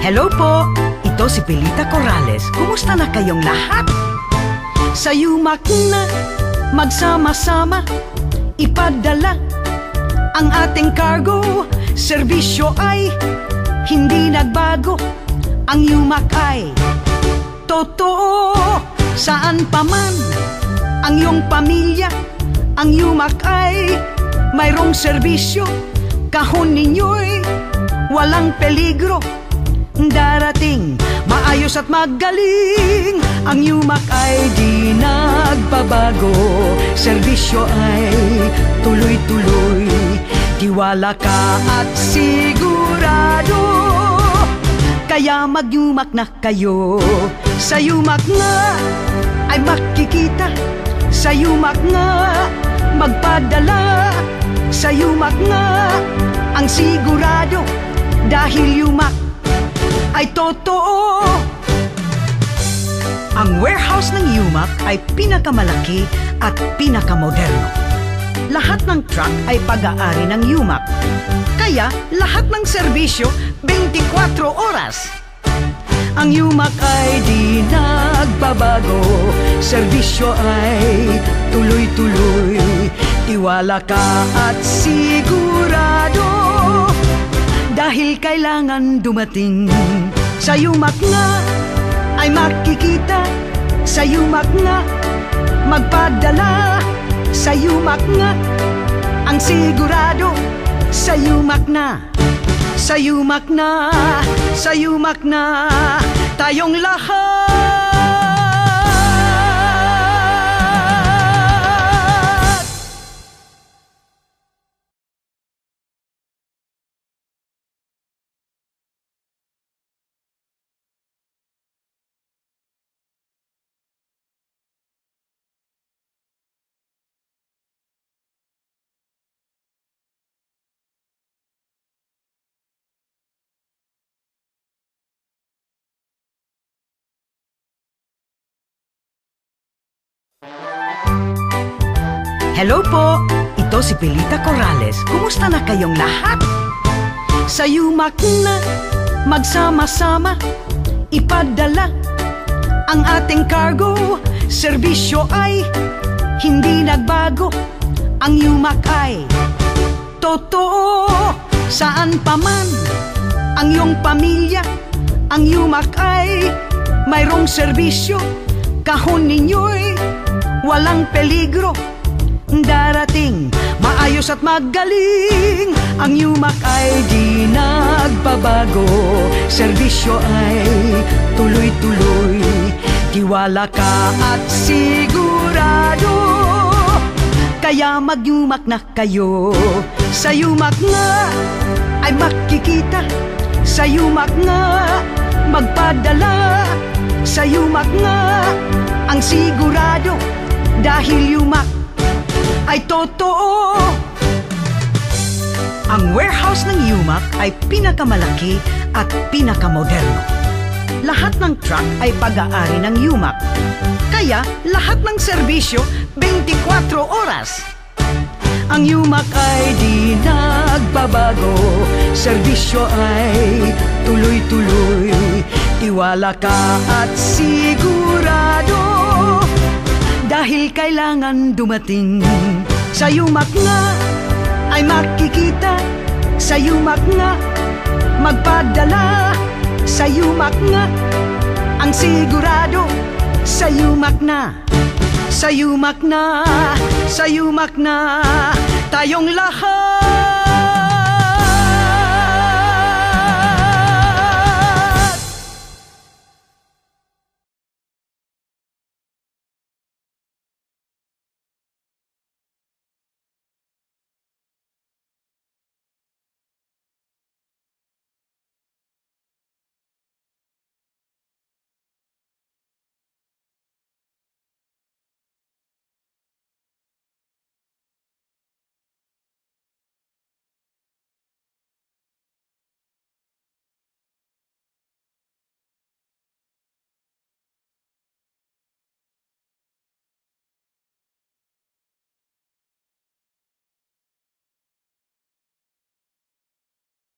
Hello po! Ito si Pilita Corrales. Kumusta na kayong lahat? Sa yumak na magsama-sama ipadala ang ating cargo. Serbisyo ay hindi nagbago. Ang yumak ay totoo. Saan pa man ang iyong pamilya, ang yumak ay mayroong serbisyo. Kahon ninyo'y walang peligro. Darating maayos at magaling. Ang yumak ay di nagbabago. Serbisyo ay tuloy-tuloy. Tiwala ka at sigurado. Kaya magyumak na kayo. Sa yumak nga ay makikita. Sa yumak nga magpadala. Sa yumak nga ang sigurado. Dahil yumak ay totoo. Ang warehouse ng yumak ay pinakamalaki at pinakamoderno. Lahat ng truck ay pag-aari ng yumak. Kaya lahat ng serbisyo 24 oras. Ang yumak ay di nagbabago. Serbisyo ay tuloy-tuloy. Tiwala ka at sigurado. Dahil kailangan dumating. Sa yumak nga ay makikita. Sa yumak nga magpadala. Sa yumak nga ang sigurado. Sa yumak na. Sa yumak na. Sa yumak na tayong lahat. Hello po! Ito si Pilita Corrales. Kumusta na kayong lahat? Sa yumak na magsama-sama ipadala ang ating cargo. Serbisyo ay hindi nagbago. Ang yumak ay totoo. Saan pa man ang iyong pamilya, ang yumak ay mayroong serbisyo. Kahon ninyo'y walang peligro. Darating maayos at magaling. Ang yumak ay di nagbabago. Serbisyo ay tuloy-tuloy. Tiwala ka at sigurado. Kaya magyumak na kayo. Sa yumak nga ay makikita. Sa yumak nga magpadala. Sa yumak nga ang sigurado. Dahil yumak ay totoo. Ang warehouse ng yumak ay pinakamalaki at pinakamoderno. Lahat ng truck ay pag-aari ng yumak. Kaya lahat ng serbisyo 24 oras. Ang yumak ay di nagbabago. Serbisyo ay tuloy-tuloy. Tiwala ka at sigurado. Dahil kailangan dumating. Sa yumak nga ay makikita. Sa yumak nga magpadala. Sa yumak nga ang sigurado. Sa yumak na. Sa yumak na. Sa yumak na tayong lahat.